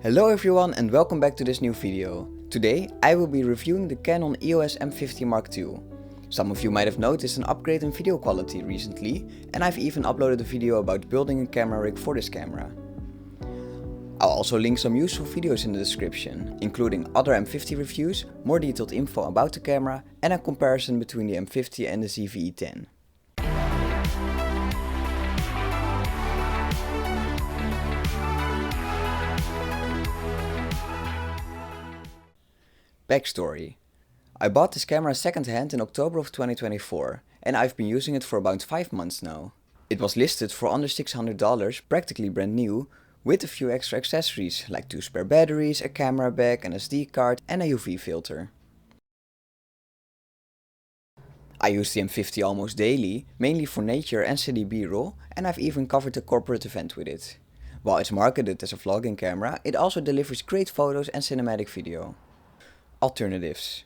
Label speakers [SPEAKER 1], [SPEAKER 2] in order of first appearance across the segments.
[SPEAKER 1] Hello everyone and welcome back to this new video. Today I will be reviewing the Canon EOS M50 Mark II. Some of you might have noticed an upgrade in video quality recently, and I've even uploaded a video about building a camera rig for this camera. I'll also link some useful videos in the description, including other M50 reviews, more detailed info about the camera, and a comparison between the M50 and the ZV-E10. Backstory. I bought this camera second-hand in October of 2024 and I've been using it for about 5 months now. It was listed for under $600, practically brand new, with a few extra accessories like 2 spare batteries, a camera bag, an SD card and a UV filter. I use the M50 almost daily, mainly for nature and city B-roll, and I've even covered a corporate event with it. While it's marketed as a vlogging camera, it also delivers great photos and cinematic video. Alternatives.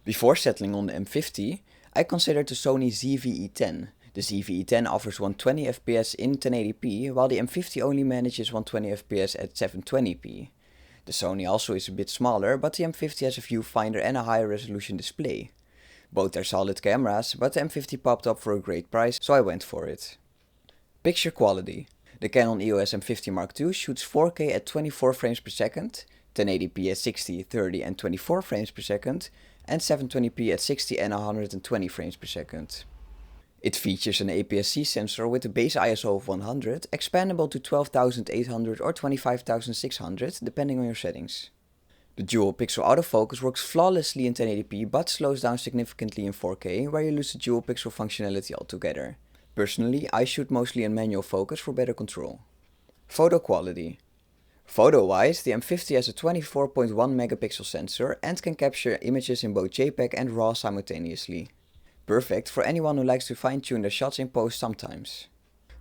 [SPEAKER 1] Before settling on the M50, I considered the Sony ZV-E10. The ZV-E10 offers 120 fps in 1080p, while the M50 only manages 120 fps at 720p. The Sony also is a bit smaller, but the M50 has a viewfinder and a higher resolution display. Both are solid cameras, but the M50 popped up for a great price, so I went for it. Picture quality. The Canon EOS M50 Mark II shoots 4K at 24 frames per second, 1080p at 60, 30 and 24 frames per second, and 720p at 60 and 120 frames per second. It features an APS-C sensor with a base ISO of 100, expandable to 12,800 or 25,600 depending on your settings. The dual pixel autofocus works flawlessly in 1080p but slows down significantly in 4K, where you lose the dual pixel functionality altogether. Personally, I shoot mostly in manual focus for better control. Photo quality. Photo-wise, the M50 has a 24.1 megapixel sensor and can capture images in both JPEG and RAW simultaneously. Perfect for anyone who likes to fine-tune their shots in post sometimes.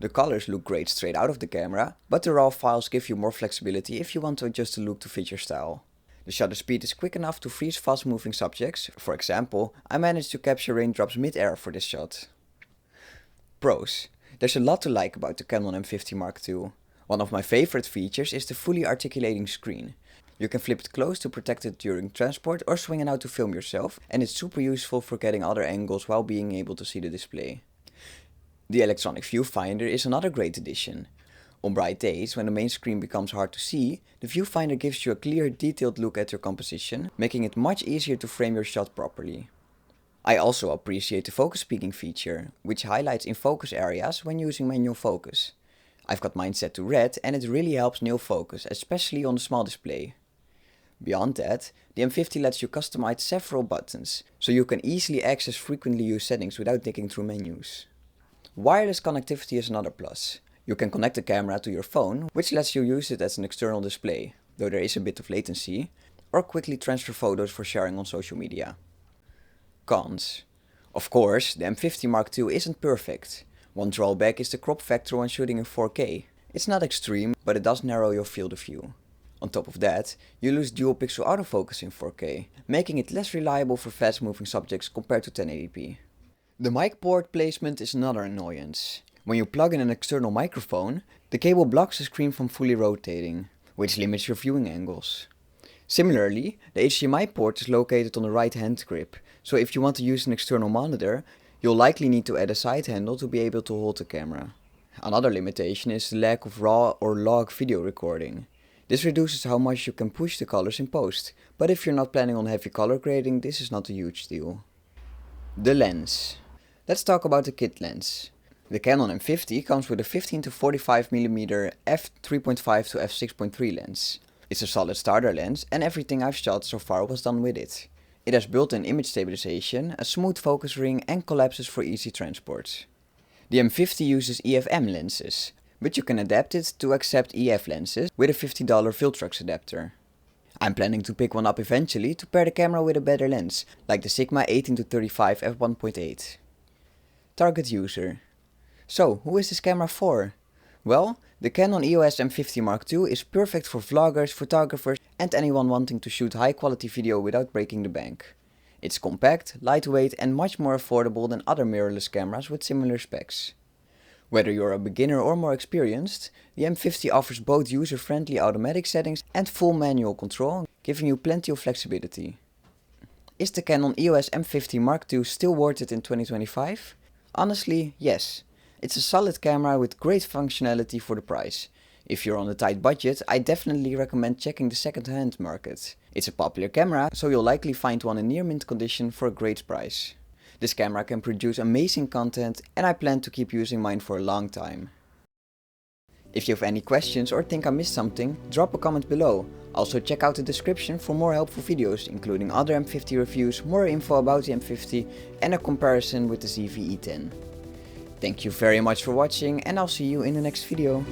[SPEAKER 1] The colors look great straight out of the camera, but the RAW files give you more flexibility if you want to adjust the look to fit your style. The shutter speed is quick enough to freeze fast-moving subjects. For example, I managed to capture raindrops mid-air for this shot. Pros. There's a lot to like about the Canon M50 Mark II. One of my favorite features is the fully articulating screen. You can flip it close to protect it during transport or swing it out to film yourself, and it's super useful for getting other angles while being able to see the display. The electronic viewfinder is another great addition. On bright days, when the main screen becomes hard to see, the viewfinder gives you a clear, detailed look at your composition, making it much easier to frame your shot properly. I also appreciate the focus peaking feature, which highlights in focus areas when using manual focus. I've got mine set to red and it really helps nail focus, especially on the small display. Beyond that, the M50 lets you customize several buttons, so you can easily access frequently used settings without digging through menus. Wireless connectivity is another plus. You can connect the camera to your phone, which lets you use it as an external display, though there is a bit of latency, or quickly transfer photos for sharing on social media. Cons. Of course, the M50 Mark II isn't perfect. One drawback is the crop factor when shooting in 4K. It's not extreme, but it does narrow your field of view. On top of that, you lose dual pixel autofocus in 4K, making it less reliable for fast moving subjects compared to 1080p. The mic port placement is another annoyance. When you plug in an external microphone, the cable blocks the screen from fully rotating, which limits your viewing angles. Similarly, the HDMI port is located on the right hand grip, so if you want to use an external monitor, you'll likely need to add a side handle to be able to hold the camera. Another limitation is the lack of RAW or log video recording. This reduces how much you can push the colors in post, but if you're not planning on heavy color grading, this is not a huge deal. The lens. Let's talk about the kit lens. The Canon M50 comes with a 15 to 45mm f3.5 to f6.3 lens. It's a solid starter lens and everything I've shot so far was done with it. It has built-in image stabilization, a smooth focus ring and collapses for easy transport. The M50 uses EFM lenses, but you can adapt it to accept EF lenses with a $50 Viltrox adapter. I'm planning to pick one up eventually to pair the camera with a better lens, like the Sigma 18-35 f1.8. Target user. So, who is this camera for? Well, the Canon EOS M50 Mark II is perfect for vloggers, photographers and anyone wanting to shoot high quality video without breaking the bank. It's compact, lightweight and much more affordable than other mirrorless cameras with similar specs. Whether you're a beginner or more experienced, the M50 offers both user-friendly automatic settings and full manual control, giving you plenty of flexibility. Is the Canon EOS M50 Mark II still worth it in 2025? Honestly, yes. It's a solid camera with great functionality for the price. If you're on a tight budget, I definitely recommend checking the second-hand market. It's a popular camera, so you'll likely find one in near mint condition for a great price. This camera can produce amazing content and I plan to keep using mine for a long time. If you have any questions or think I missed something, drop a comment below. Also check out the description for more helpful videos, including other M50 reviews, more info about the M50 and a comparison with the ZV-E10. Thank you very much for watching and I'll see you in the next video.